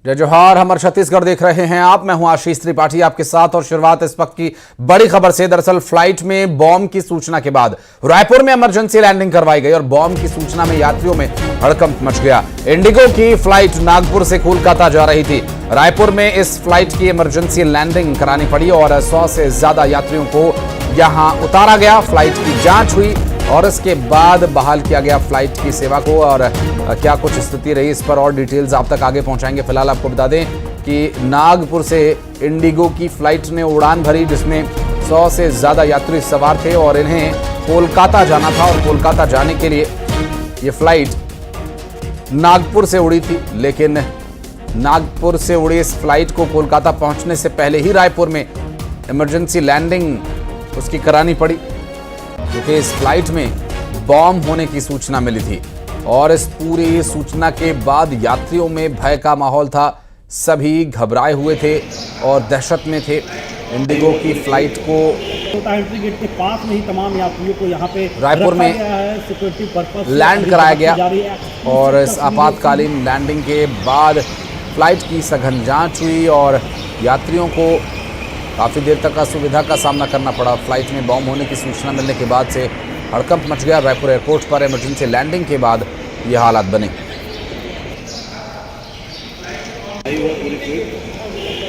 जय जोहार। हमारे छत्तीसगढ़ देख रहे हैं आप। मैं हूं आशीष त्रिपाठी आपके साथ और शुरुआत इस वक्त की बड़ी खबर से। दरअसल फ्लाइट में बॉम्ब की सूचना के बाद रायपुर में इमरजेंसी लैंडिंग करवाई गई और बॉम्ब की सूचना में यात्रियों में हड़कंप मच गया। इंडिगो की फ्लाइट नागपुर से कोलकाता जा रही थी। रायपुर में इस फ्लाइट की इमरजेंसी लैंडिंग करानी पड़ी और 100 से ज्यादा यात्रियों को यहां उतारा गया। फ्लाइट की जांच हुई और इसके बाद बहाल किया गया फ्लाइट की सेवा को। और क्या कुछ स्थिति रही इस पर और डिटेल्स आप तक आगे पहुंचाएंगे। फिलहाल आपको बता दें कि नागपुर से इंडिगो की फ्लाइट ने उड़ान भरी जिसमें 100 से ज्यादा यात्री सवार थे और इन्हें कोलकाता जाना था और कोलकाता जाने के लिए ये फ्लाइट नागपुर से उड़ी थी। लेकिन नागपुर से उड़ी इस फ्लाइट को कोलकाता पहुंचने से पहले ही रायपुर में इमरजेंसी लैंडिंग उसकी करानी पड़ी क्योंकि इस फ्लाइट में बॉम्ब होने की सूचना मिली थी। और इस पूरी सूचना के बाद यात्रियों में भय का माहौल था। सभी घबराए हुए थे और दहशत में थे। इंडिगो की फ्लाइट को एंट्री गेट के पास में ही तमाम यात्रियों को यहाँ पे रायपुर में सिक्योरिटी पर्पस लैंड कराया गया और इस आपातकालीन लैंडिंग के बाद फ्लाइट की सघन जांच हुई और यात्रियों को काफ़ी देर तक असुविधा का सामना करना पड़ा। फ्लाइट में बॉम्ब होने की सूचना मिलने के बाद से हड़कंप मच गया। रायपुर एयरपोर्ट पर इमरजेंसी लैंडिंग के बाद ये हालात बने।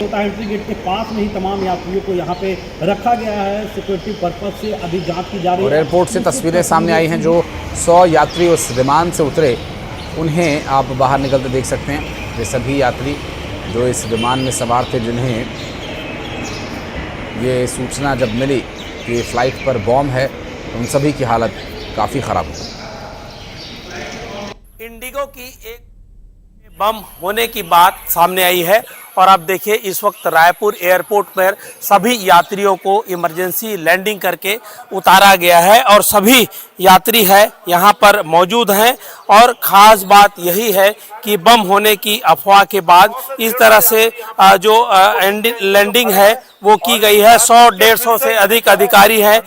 एंट्री गेट के पास में ही तमाम यात्रियों को यहाँ पे रखा गया है सिक्योरिटी पर्पस से। अभी जांच की जा रही है और एयरपोर्ट से तस्वीरें सामने आई हैं। जो 100 यात्री उस विमान से उतरे उन्हें आप बाहर निकलते देख सकते हैं। ये सभी यात्री जो इस विमान में सवार थे जिन्हें ये सूचना जब मिली कि फ्लाइट पर बॉम्ब है तो उन सभी की हालत काफ़ी ख़राब हो गई। इंडिगो की एक बम होने की बात सामने आई है और आप देखिए इस वक्त रायपुर एयरपोर्ट पर सभी यात्रियों को इमरजेंसी लैंडिंग करके उतारा गया है और सभी यात्री है यहाँ पर मौजूद हैं। और ख़ास बात यही है कि बम होने की अफवाह के बाद इस तरह से जो लैंडिंग है वो की गई है। 100-150 से अधिक अधिकारी हैं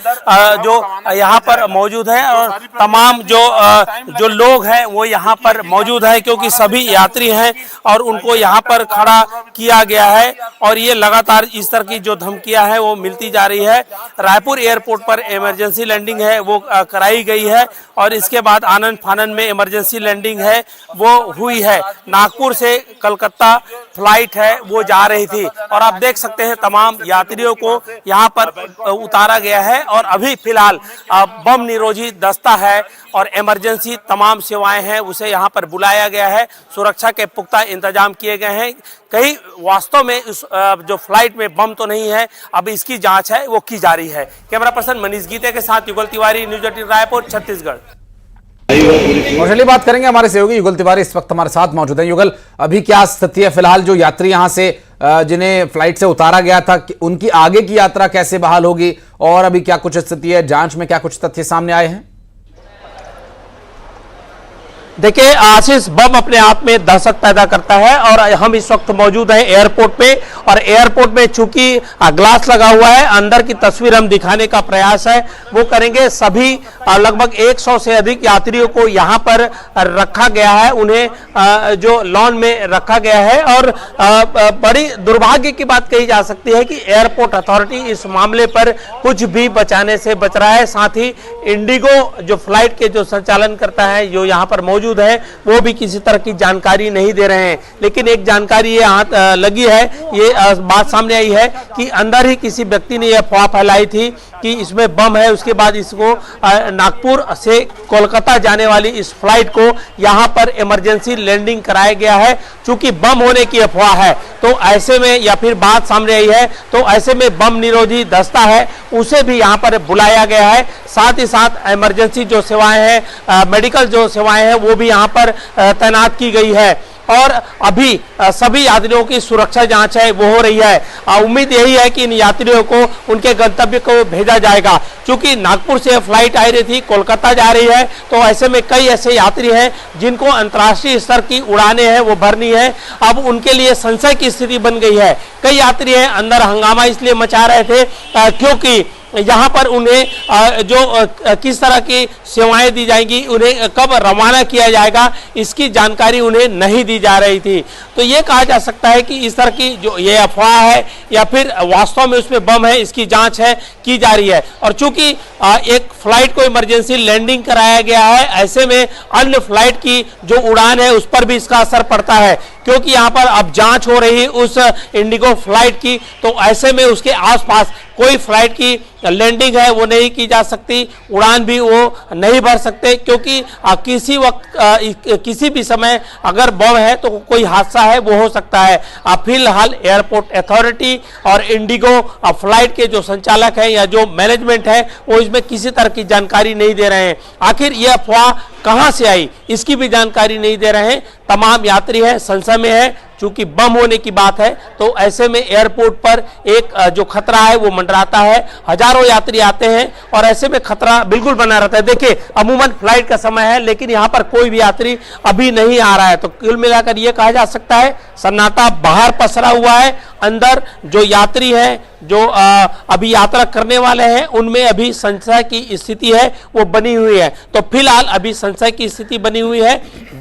जो यहाँ पर मौजूद हैं और तमाम जो लोग हैं वो यहाँ पर मौजूद हैं क्योंकि सभी यात्री हैं और उनको यहाँ पर खड़ा किया गया है। और ये लगातार इस तरह की जो धमकियां हैं वो मिलती जा रही है। रायपुर एयरपोर्ट पर इमरजेंसी लैंडिंग है वो कराई गई है और इसके बाद आनन फानन में इमरजेंसी लैंडिंग है वो हुई है। नागपुर से कलकत्ता फ्लाइट है वो जा रही थी और आप देख सकते हैं तमाम यात्रियों को यहाँ पर उतारा गया है। और अभी फिलहाल बम निरोधी दस्ता है और इमरजेंसी तमाम सेवाएं हैं उसे यहाँ पर बुलाया गया है। सुरक्षा के पुख्ता इंतजाम किए गए हैं। कहीं वास्तव में इस जो फ्लाइट में बम तो नहीं है, अब इसकी जांच है वो की जा रही है। कैमरा पर्सन मनीष गीते के साथ युगल तिवारी, न्यूज 18 रायपुर, छत्तीसगढ़। और बात करेंगे हमारे सहयोगी युगल तिवारी इस वक्त हमारे साथ मौजूद हैं। युगल, अभी क्या स्थिति है फिलहाल? जो यात्री यहाँ से जिन्हें फ्लाइट से उतारा गया था उनकी आगे की यात्रा कैसे बहाल होगी और अभी क्या कुछ स्थिति है? जांच में क्या कुछ तथ्य सामने आए हैं? देखिए आशीष, बम अपने आप में दहशत पैदा करता है और हम इस वक्त मौजूद हैं एयरपोर्ट पे और एयरपोर्ट में चूंकि ग्लास लगा हुआ है, अंदर की तस्वीर हम दिखाने का प्रयास है वो करेंगे। सभी लगभग 100 से अधिक यात्रियों को यहाँ पर रखा गया है। उन्हें जो लॉन में रखा गया है और बड़ी दुर्भाग्य की बात कही जा सकती है कि एयरपोर्ट अथॉरिटी इस मामले पर कुछ भी बचाने से बच रहा है। साथ ही इंडिगो जो फ्लाइट के जो संचालन करता है जो यहाँ पर मौजूद है वो भी किसी तरह की जानकारी नहीं दे रहे हैं। लेकिन एक जानकारी ये हाथ लगी है, ये बात सामने आई है कि अंदर ही किसी व्यक्ति ने यह अफवाह फैलाई थी कि इसमें बम है। उसके बाद इसको नागपुर से कोलकाता जाने वाली इस फ्लाइट को यहाँ पर इमरजेंसी लैंडिंग कराया गया है। चूंकि बम होने की अफवाह है तो ऐसे में या फिर बात सामने आई है तो ऐसे में बम निरोधी दस्ता है उसे भी यहाँ पर बुलाया गया है। साथ ही साथ इमरजेंसी जो सेवाएं हैं, मेडिकल जो सेवाएं हैं वो भी यहाँ पर तैनात की गई है। और अभी सभी यात्रियों की सुरक्षा जांच है वो हो रही है। उम्मीद यही है कि इन यात्रियों को उनके गंतव्य को भेजा जाएगा। क्योंकि नागपुर से फ्लाइट आ रही थी, कोलकाता जा रही है, तो ऐसे में कई ऐसे यात्री हैं जिनको अंतर्राष्ट्रीय स्तर की उड़ानें हैं वो भरनी है। अब उनके लिए संशय की स्थिति बन गई है। कई यात्री हैं अंदर हंगामा इसलिए मचा रहे थे क्योंकि यहाँ पर उन्हें किस तरह की सेवाएं दी जाएंगी, उन्हें कब रवाना किया जाएगा, इसकी जानकारी उन्हें नहीं दी जा रही थी। तो ये कहा जा सकता है कि इस तरह की जो ये अफवाह है या फिर वास्तव में उसमें बम है, इसकी जांच है की जा रही है। और चूंकि एक फ्लाइट को इमरजेंसी लैंडिंग कराया गया है, ऐसे में अन्य फ्लाइट की जो उड़ान है उस पर भी इसका असर पड़ता है, क्योंकि यहां पर अब जांच हो रही है उस इंडिगो फ्लाइट की। तो ऐसे में उसके आसपास कोई फ्लाइट की लैंडिंग है वो नहीं की जा सकती, उड़ान भी वो नहीं भर सकते, क्योंकि किसी वक्त किसी भी समय अगर बम है तो कोई हादसा है वो हो सकता है। फिलहाल एयरपोर्ट अथॉरिटी और इंडिगो फ्लाइट के जो संचालक हैं या जो मैनेजमेंट है वो इसमें किसी तरह की जानकारी नहीं दे रहे हैं। आखिर यह अफवाह कहां से आई इसकी भी जानकारी नहीं दे रहे हैं। तमाम यात्री हैं संशय में है, चूंकि बम होने की बात है तो ऐसे में एयरपोर्ट पर एक जो खतरा है वो मंडराता है। हजारों यात्री आते हैं और ऐसे में खतरा बिल्कुल बना रहता है। देखिए अमूमन फ्लाइट का समय है लेकिन यहाँ पर कोई भी यात्री अभी नहीं आ रहा है। तो कुल मिलाकर ये कहा जा सकता है सन्नाटा बाहर पसरा हुआ है, अंदर जो यात्री हैं जो अभी यात्रा करने वाले हैं उनमें अभी संशय की स्थिति है वो बनी हुई है। तो फिलहाल अभी संशय की स्थिति बनी हुई है।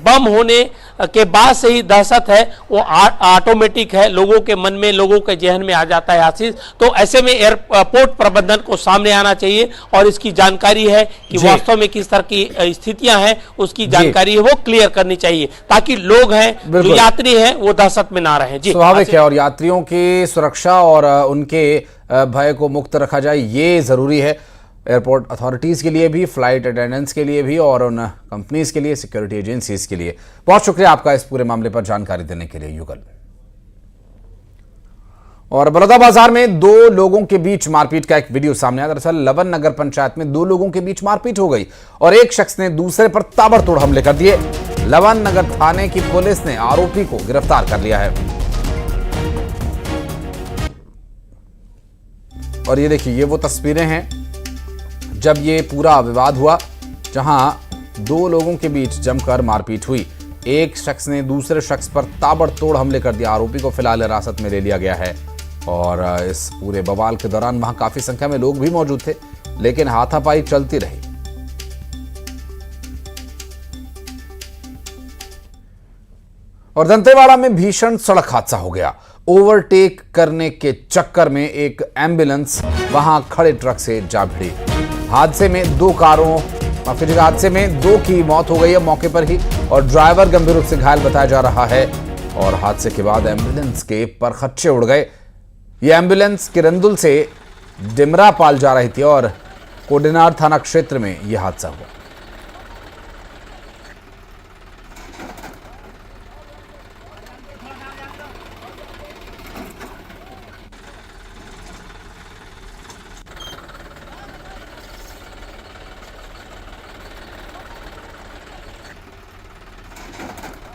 बम होने के बाद से ही दहशत है वो ऑटोमेटिक है, लोगों के मन में, लोगों के जहन में आ जाता है आशीष। तो ऐसे में एयरपोर्ट प्रबंधन को सामने आना चाहिए और इसकी जानकारी है कि वास्तव में किस तरह की स्थितियां हैं उसकी जानकारी है वो क्लियर करनी चाहिए, ताकि लोग हैं जो यात्री हैं वो दहशत में ना रहे। जी स्वाभाविक है, और यात्रियों की सुरक्षा और उनके भय को मुक्त रखा जाए ये जरूरी है, एयरपोर्ट अथॉरिटीज के लिए भी, फ्लाइट अटेंडेंट्स के लिए भी और उन कंपनीज के लिए, सिक्योरिटी एजेंसीज के लिए। बहुत शुक्रिया आपका इस पूरे मामले पर जानकारी देने के लिए युगल। और बलौदाबाजार में दो लोगों के बीच मारपीट का एक वीडियो सामने आया। दरअसल लवन नगर पंचायत में दो लोगों के बीच मारपीट हो गई और एक शख्स ने दूसरे पर ताबड़तोड़ हमले कर दिए। लवन नगर थाने की पुलिस ने आरोपी को गिरफ्तार कर लिया है। और ये देखिए, ये वो तस्वीरें हैं जब ये पूरा विवाद हुआ, जहां दो लोगों के बीच जमकर मारपीट हुई। एक शख्स ने दूसरे शख्स पर ताबड़तोड़ हमले कर दिया। आरोपी को फिलहाल हिरासत में ले लिया गया है। और इस पूरे बवाल के दौरान वहां काफी संख्या में लोग भी मौजूद थे, लेकिन हाथापाई चलती रही। और दंतेवाड़ा में भीषण सड़क हादसा हो गया। ओवरटेक करने के चक्कर में एक एम्बुलेंस वहां खड़े ट्रक से जा भिड़ी। हादसे में दो की मौत हो गई है मौके पर ही, और ड्राइवर गंभीर रूप से घायल बताया जा रहा है। और हादसे के बाद एम्बुलेंस के परखच्चे उड़ गए। यह एम्बुलेंस किरंदुल से डिमरापाल जा रही थी और कोडेनार थाना क्षेत्र में यह हादसा हुआ।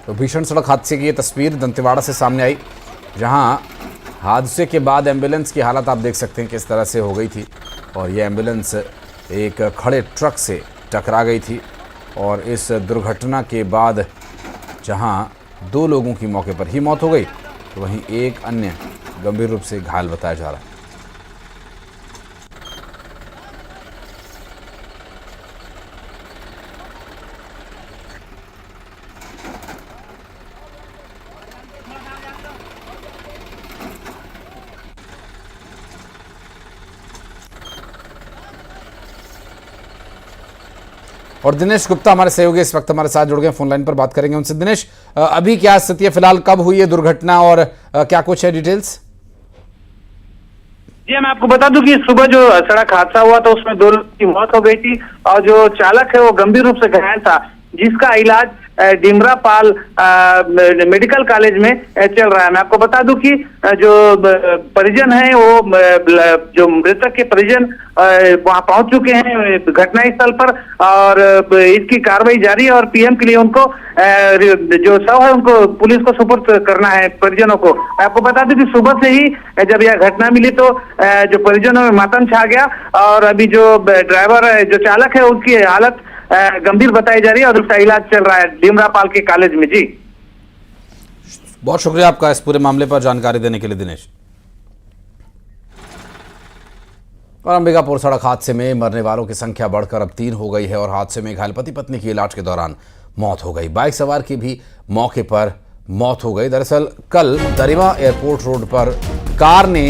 तो भीषण सड़क हादसे की ये तस्वीर दंतेवाड़ा से सामने आई, जहां हादसे के बाद एम्बुलेंस की हालत आप देख सकते हैं किस तरह से हो गई थी। और ये एम्बुलेंस एक खड़े ट्रक से टकरा गई थी। और इस दुर्घटना के बाद जहां दो लोगों की मौके पर ही मौत हो गई, तो वहीं एक अन्य गंभीर रूप से घायल बताया जा रहा है। और दिनेश गुप्ता हमारे सहयोगी इस वक्त हमारे साथ जुड़ गए, फोन लाइन पर बात करेंगे उनसे। दिनेश, अभी क्या स्थिति है फिलहाल, कब हुई है दुर्घटना और क्या कुछ है डिटेल्स? जी मैं आपको बता दूं कि सुबह जो सड़क हादसा हुआ था उसमें दो लोगों की मौत हो गई थी और जो चालक है वो गंभीर रूप से घायल था, जिसका इलाज डिमरापाल मेडिकल कॉलेज में चल रहा है। मैं आपको बता दूं कि जो परिजन है वो जो मृतक के परिजन वहां पहुंच चुके हैं घटनास्थल पर और इसकी कार्रवाई जारी है और पीएम के लिए उनको जो शव है उनको पुलिस को सुपुर्द करना है परिजनों को। मैं आपको बता दूं कि सुबह से ही जब यह घटना मिली तो जो परिजनों में मातम छा गया और अभी जो ड्राइवर जो चालक है उसकी हालत गंभीर बताई जा रही है और उसका इलाज चल रहा है डिमरापाल के कॉलेज में। जी बहुत शुक्रिया आपका इस पूरे मामले पर जानकारी देने के लिए दिनेश। और अंबिकापुर सड़क हादसे में मरने वालों की संख्या बढ़कर अब 3 हो गई है और हादसे में घायल पति पत्नी की इलाज के दौरान मौत हो गई। बाइक सवार की भी मौके पर मौत हो गई। दरअसल कल दरिमा एयरपोर्ट रोड पर कार ने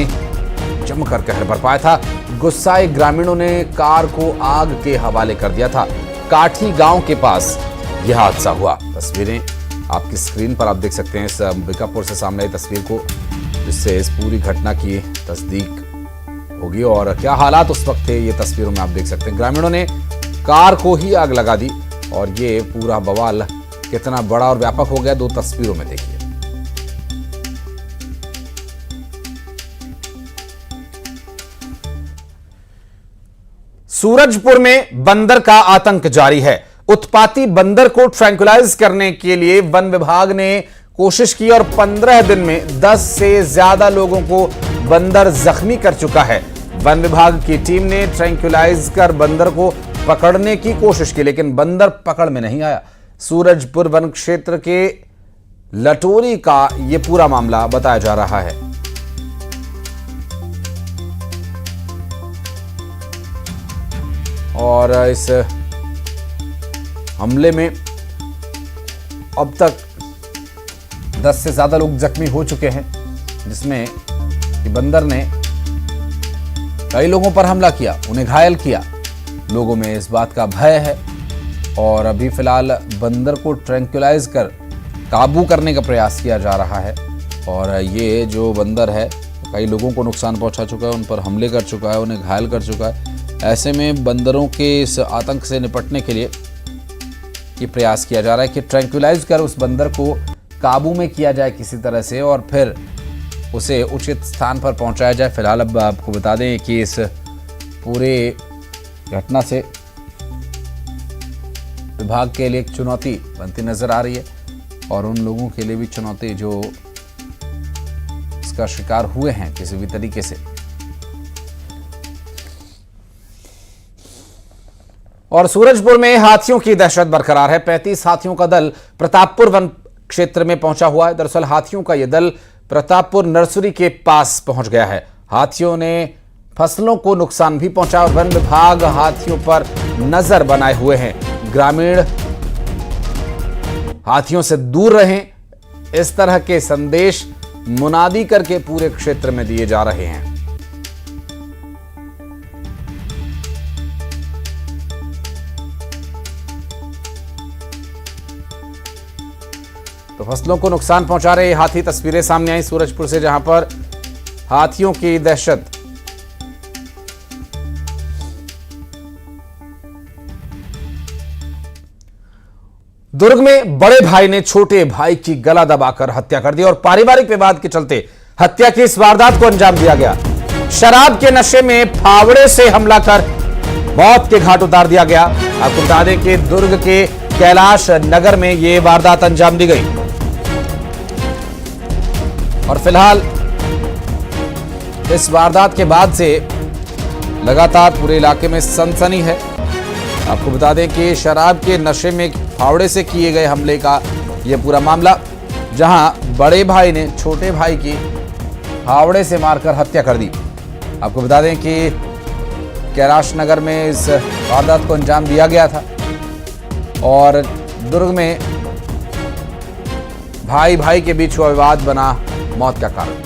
जमकर कहर बरपाया था। गुस्साए ग्रामीणों ने कार को आग के हवाले कर दिया था। काठी गांव के पास यह हादसा हुआ। तस्वीरें आपकी स्क्रीन पर आप देख सकते हैं इस अंबिकापुर से सामने आई तस्वीर को, जिससे इस पूरी घटना की तस्दीक होगी। और क्या हालात उस वक्त थे ये तस्वीरों में आप देख सकते हैं। ग्रामीणों ने कार को ही आग लगा दी और ये पूरा बवाल कितना बड़ा और व्यापक हो गया, 2 तस्वीरों में देखिए। सूरजपुर में बंदर का आतंक जारी है। उत्पाती बंदर को ट्रैंकुलाइज करने के लिए वन विभाग ने कोशिश की और 15 दिन में 10 से ज्यादा लोगों को बंदर जख्मी कर चुका है। वन विभाग की टीम ने ट्रैंकुलाइज कर बंदर को पकड़ने की कोशिश की, लेकिन बंदर पकड़ में नहीं आया। सूरजपुर वन क्षेत्र के लटोरी का यह पूरा मामला बताया जा रहा है। और इस हमले में अब तक 10 से ज्यादा लोग जख्मी हो चुके हैं, जिसमें बंदर ने कई लोगों पर हमला किया, उन्हें घायल किया। लोगों में इस बात का भय है और अभी फिलहाल बंदर को ट्रैंकुलाइज कर काबू करने का प्रयास किया जा रहा है। और ये जो बंदर है कई लोगों को नुकसान पहुंचा चुका है, उन पर हमले कर चुका है, उन्हें घायल कर चुका है। ऐसे में बंदरों के इस आतंक से निपटने के लिए ये प्रयास किया जा रहा है कि ट्रैंकुलाइज कर उस बंदर को काबू में किया जाए किसी तरह से और फिर उसे उचित स्थान पर पहुंचाया जाए। फिलहाल अब आपको बता दें कि इस पूरे घटना से विभाग के लिए एक चुनौती बनती नजर आ रही है और उन लोगों के लिए भी चुनौती जो इसका शिकार हुए हैं किसी भी तरीके से। और सूरजपुर में हाथियों की दहशत बरकरार है। 35 हाथियों का दल प्रतापपुर वन क्षेत्र में पहुंचा हुआ है। दरअसल हाथियों का यह दल प्रतापपुर नर्सरी के पास पहुंच गया है। हाथियों ने फसलों को नुकसान भी पहुंचा और वन विभाग हाथियों पर नजर बनाए हुए हैं। ग्रामीण हाथियों से दूर रहें, इस तरह के संदेश मुनादी करके पूरे क्षेत्र में दिए जा रहे हैं। तो फसलों को नुकसान पहुंचा रहे हाथी, तस्वीरें सामने आई सूरजपुर से, जहां पर हाथियों की दहशत। दुर्ग में बड़े भाई ने छोटे भाई की गला दबाकर हत्या कर दी और पारिवारिक विवाद के चलते हत्या की इस वारदात को अंजाम दिया गया। शराब के नशे में फावड़े से हमला कर मौत के घाट उतार दिया गया। आपको बता दें कि दुर्ग के कैलाश नगर में यह वारदात अंजाम दी गई और फिलहाल इस वारदात के बाद से लगातार पूरे इलाके में सनसनी है। आपको बता दें कि शराब के नशे में फावड़े से किए गए हमले का यह पूरा मामला, जहां बड़े भाई ने छोटे भाई की फावड़े से मारकर हत्या कर दी। आपको बता दें कि कैलाश नगर में इस वारदात को अंजाम दिया गया था और दुर्ग में भाई भाई के बीच हुआ विवाद बना मौत का कारण।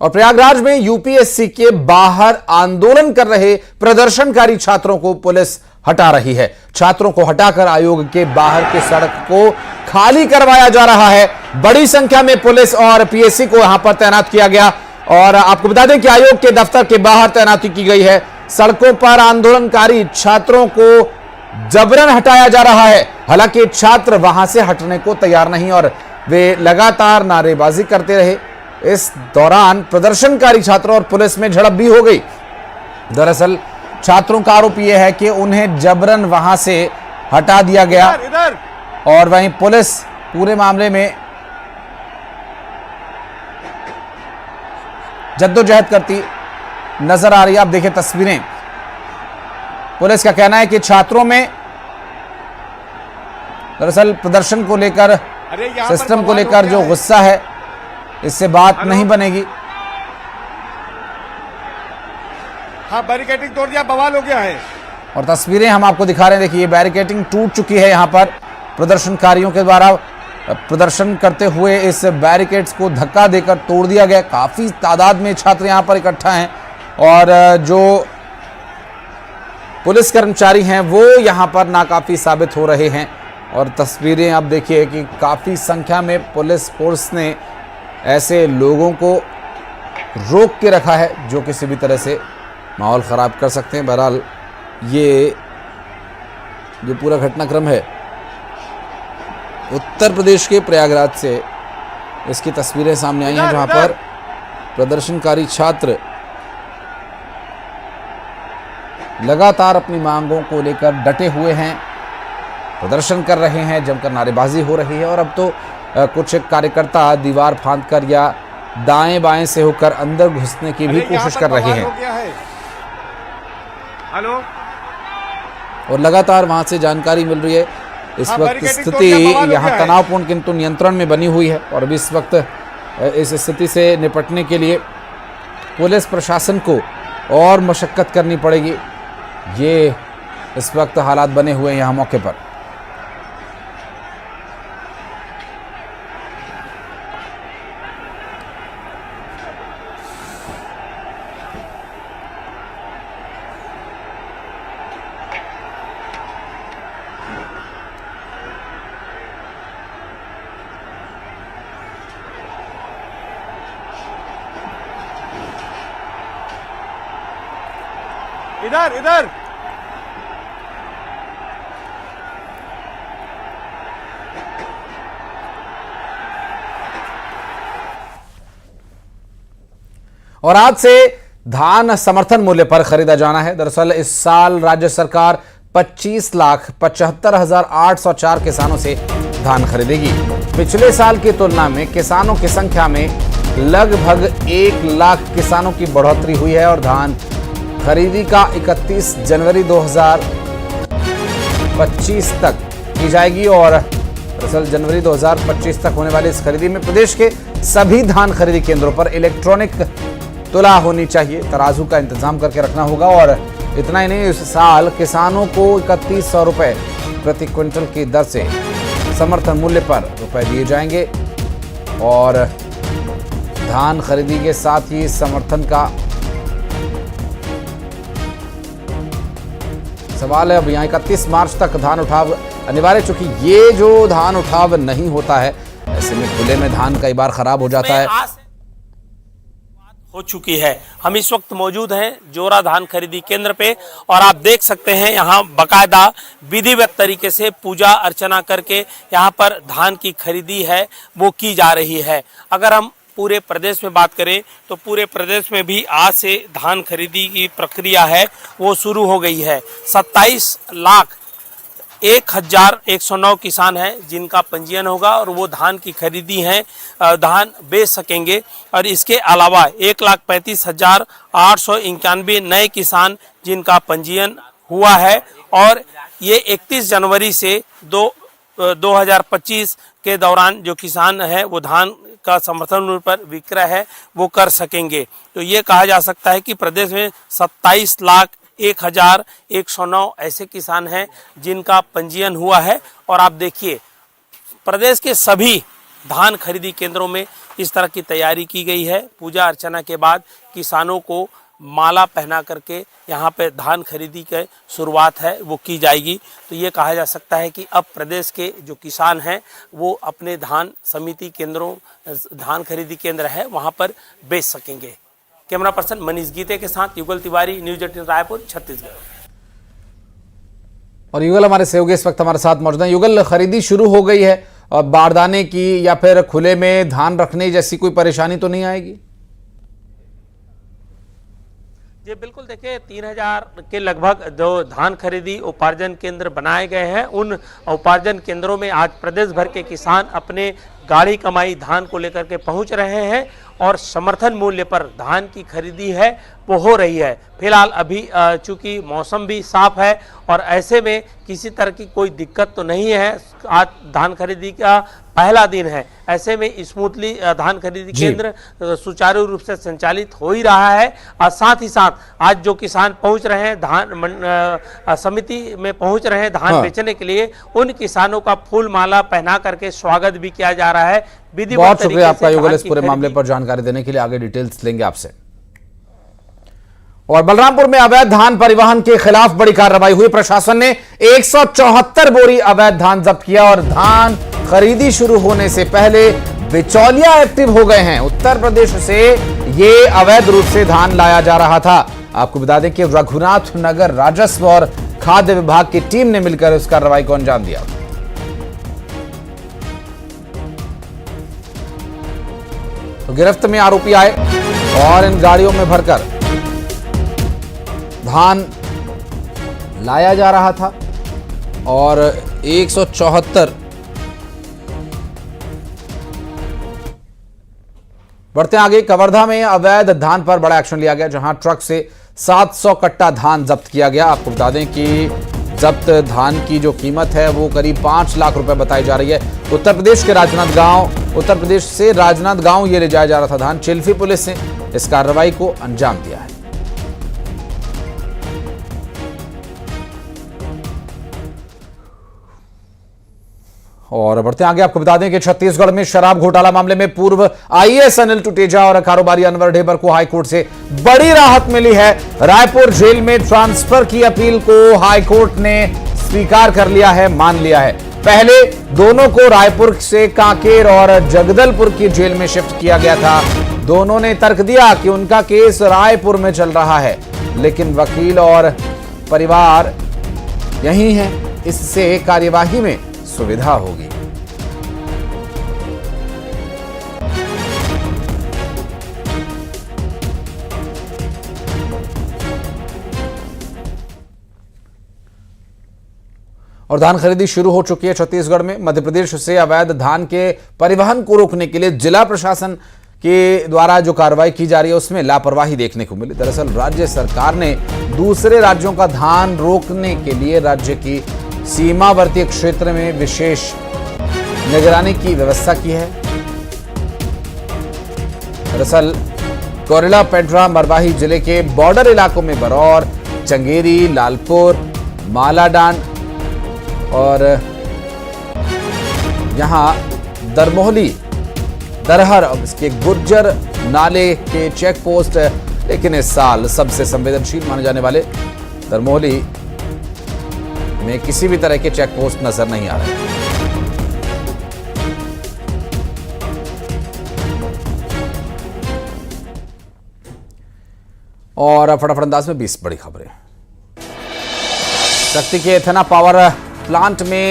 और प्रयागराज में यूपीएससी के बाहर आंदोलन कर रहे प्रदर्शनकारी छात्रों को पुलिस हटा रही है। छात्रों को हटाकर आयोग के बाहर के सड़क को खाली करवाया जा रहा है। बड़ी संख्या में पुलिस और पीएससी को यहां पर तैनात किया गया और आपको बता दें कि आयोग के दफ्तर के बाहर तैनाती की गई है। सड़कों पर आंदोलनकारी छात्रों को जबरन हटाया जा रहा है। हालांकि छात्र वहां से हटने को तैयार नहीं और वे लगातार नारेबाजी करते रहे। इस दौरान प्रदर्शनकारी छात्रों और पुलिस में झड़प भी हो गई। दरअसल छात्रों का आरोप यह है कि उन्हें जबरन वहां से हटा दिया गया और वहीं पुलिस पूरे मामले में जद्दोजहद करती नजर आ रही है। आप देखिए तस्वीरें। पुलिस का कहना है कि छात्रों में दरअसल प्रदर्शन को लेकर, सिस्टम को लेकर जो गुस्सा है इससे बात नहीं बनेगी। हाँ, बैरिकेडिंग तोड़ दिया, बवाल हो गया है। और तस्वीरें हम आपको दिखा रहे हैं, देखिए बैरिकेडिंग टूट चुकी है। यहाँ पर प्रदर्शनकारियों के द्वारा प्रदर्शन करते हुए इस बैरिकेड्स को धक्का देकर तोड़ दिया गया। काफी तादाद में छात्र यहाँ पर इकट्ठा हैं और जो पुलिस कर्मचारी हैं वो यहाँ पर नाकाफी साबित हो रहे हैं। और तस्वीरें आप देखिए कि काफी संख्या में पुलिस फोर्स ने ऐसे लोगों को रोक के रखा है जो किसी भी तरह से माहौल ख़राब कर सकते हैं। बहरहाल ये जो पूरा घटनाक्रम है उत्तर प्रदेश के प्रयागराज से इसकी तस्वीरें सामने आई हैं, जहां पर प्रदर्शनकारी छात्र लगातार अपनी मांगों को लेकर डटे हुए हैं, प्रदर्शन कर रहे हैं, जमकर नारेबाजी हो रही है। और अब तो कुछ कार्यकर्ता दीवार फांदकर या दाएं बाएं से होकर अंदर घुसने की भी कोशिश कर रहे हैं। हेलो, और लगातार वहां से जानकारी मिल रही है। इस वक्त स्थिति यहाँ तनावपूर्ण किंतु नियंत्रण में बनी हुई है और अभी इस वक्त इस स्थिति से निपटने के लिए पुलिस प्रशासन को और मशक्कत करनी पड़ेगी। ये इस वक्त हालात बने हुए हैं यहाँ मौके पर। इधर इधर और आज से धान समर्थन मूल्य पर खरीदा जाना है। दरअसल इस साल राज्य सरकार 25,75,804 किसानों से धान खरीदेगी। पिछले साल की तुलना में किसानों की संख्या में लगभग 1 लाख किसानों की बढ़ोतरी हुई है और धान खरीदी का 31 जनवरी 2025 तक की जाएगी। और दरअसल जनवरी 2025 तक होने वाली इस खरीदी में प्रदेश के सभी धान खरीदी केंद्रों पर इलेक्ट्रॉनिक तुला होनी चाहिए, तराजू का इंतजाम करके रखना होगा। और इतना ही नहीं, इस साल किसानों को 3100 रुपए प्रति क्विंटल की दर से समर्थन मूल्य पर रुपए दिए जाएंगे। और धान खरीदी के साथ ही समर्थन का सवाल है। अब यहाँ 31 मार्च तक धान उठाव अनिवार्य, चूंकि ये जो धान उठाव नहीं होता है ऐसे में खुले में धान कई बार खराब हो जाता है। हो चुकी है। हम इस वक्त मौजूद हैं जोरा धान खरीदी केंद्र पे और आप देख सकते हैं यहाँ बकायदा विधिवत तरीके से पूजा अर्चना करके यहाँ पर धान की खरीदी है वो की जा रही है। अगर हम पूरे प्रदेश में बात करें तो पूरे प्रदेश में भी आज से धान खरीदी की प्रक्रिया है वो शुरू हो गई है। 27,01,109 किसान हैं जिनका पंजीयन होगा और वो धान की खरीदी है धान बेच सकेंगे। और इसके अलावा 1,35,891 नए किसान जिनका पंजीयन हुआ है और ये 31 जनवरी से 2025 के दौरान जो किसान है वो धान का समर्थन मूल्य पर विक्रय है वो कर सकेंगे। तो ये कहा जा सकता है कि प्रदेश में 27,01,109 ऐसे किसान हैं जिनका पंजीयन हुआ है। और आप देखिए प्रदेश के सभी धान खरीदी केंद्रों में इस तरह की तैयारी की गई है। पूजा अर्चना के बाद किसानों को माला पहना करके यहाँ पे धान खरीदी की शुरुआत है वो की जाएगी। तो ये कहा जा सकता है कि अब प्रदेश के जो किसान हैं वो अपने धान समिति केंद्रों धान खरीदी केंद्र है वहाँ पर बेच सकेंगे। कैमरा पर्सन मनीष गीते के साथ युगल तिवारी, न्यूज 18 रायपुर, छत्तीसगढ़। और युगल हमारे सहयोगी इस वक्त हमारे साथ मौजूद हैं। युगल, खरीदी शुरू हो गई है और बारदाने की या फिर खुले में धान रखने जैसी कोई परेशानी तो नहीं आएगी? जी बिल्कुल, देखिए 3000 के लगभग जो धान खरीदी उपार्जन केंद्र बनाए गए हैं उन उपार्जन केंद्रों में आज प्रदेश भर के किसान अपने गाड़ी कमाई धान को लेकर के पहुंच रहे हैं और समर्थन मूल्य पर धान की खरीदी है वो हो रही है। फिलहाल अभी चूंकि मौसम भी साफ है और ऐसे में किसी तरह की कोई दिक्कत तो नहीं है। आज धान खरीदी का पहला दिन है, ऐसे में स्मूथली धान खरीदी केंद्र सुचारू रूप से संचालित हो ही रहा है। और साथ ही साथ आज जो किसान पहुंच रहे हैं धान समिति में पहुंच रहे हैं धान बेचने के लिए, उन किसानों का फूल माला पहना करके स्वागत भी किया जा रहा है। बहुत शुक्रिया आपका युगल इस पूरे मामले पर जानकारी देने के लिए। आगे डिटेल्स लेंगे आपसे। और बलरामपुर में अवैध धान परिवहन के खिलाफ बड़ी कार्रवाई हुई। प्रशासन ने 174 बोरी अवैध धान जब्त किया और धान खरीदी शुरू होने से पहले बिचौलिया एक्टिव हो गए हैं। उत्तर प्रदेश से ये अवैध रूप से धान लाया जा रहा था। आपको बता दें कि रघुनाथ नगर राजस्व और खाद्य विभाग की टीम ने मिलकर इस कार्रवाई को अंजाम दिया। तो गिरफ्त में आरोपी आए और इन गाड़ियों में भरकर धान लाया जा रहा था और 174 बढ़ते आगे। कवर्धा में अवैध धान पर बड़ा एक्शन लिया गया, जहां ट्रक से 700 कट्टा धान जब्त किया गया। आपको बता दें कि जब्त धान की जो कीमत है वो करीब 5 लाख रुपए बताई जा रही है। उत्तर प्रदेश से राजनांद गांव ये ले जाया जा रहा था धान। चिल्फी पुलिस ने इस कार्रवाई को अंजाम दिया है। और बढ़ते आगे, आपको बता दें कि छत्तीसगढ़ में शराब घोटाला मामले में पूर्व आईएएस अनिल टुटेजा और कारोबारी अनवर ढेबर को हाईकोर्ट से बड़ी राहत मिली है। रायपुर जेल में ट्रांसफर की अपील को हाईकोर्ट ने स्वीकार कर लिया है, मान लिया है। पहले दोनों को रायपुर से कांकेर और जगदलपुर की जेल में शिफ्ट किया गया था। दोनों ने तर्क दिया कि उनका केस रायपुर में चल रहा है, लेकिन वकील और परिवार यही है, इससे कार्यवाही में सुविधा होगी। और धान खरीदी शुरू हो चुकी है छत्तीसगढ़ में। मध्य प्रदेश से अवैध धान के परिवहन को रोकने के लिए जिला प्रशासन के द्वारा जो कार्रवाई की जा रही है उसमें लापरवाही देखने को मिली। दरअसल राज्य सरकार ने दूसरे राज्यों का धान रोकने के लिए राज्य की सीमावर्ती क्षेत्र में विशेष निगरानी की व्यवस्था की है। दरअसल कोरिला, पेड्रा, मरवाही जिले के बॉर्डर इलाकों में बरौर, चंगेरी, लालपुर, मालाडान और यहां दरमोहली, दरहर और इसके गुर्जर नाले के चेक पोस्ट, लेकिन इस साल सबसे संवेदनशील माने जाने वाले दरमोहली में किसी भी तरह के चेक पोस्ट नजर नहीं आ रहे। और फटाफट अंदाज में 20 बड़ी खबरें। शक्ति के एथेना पावर प्लांट में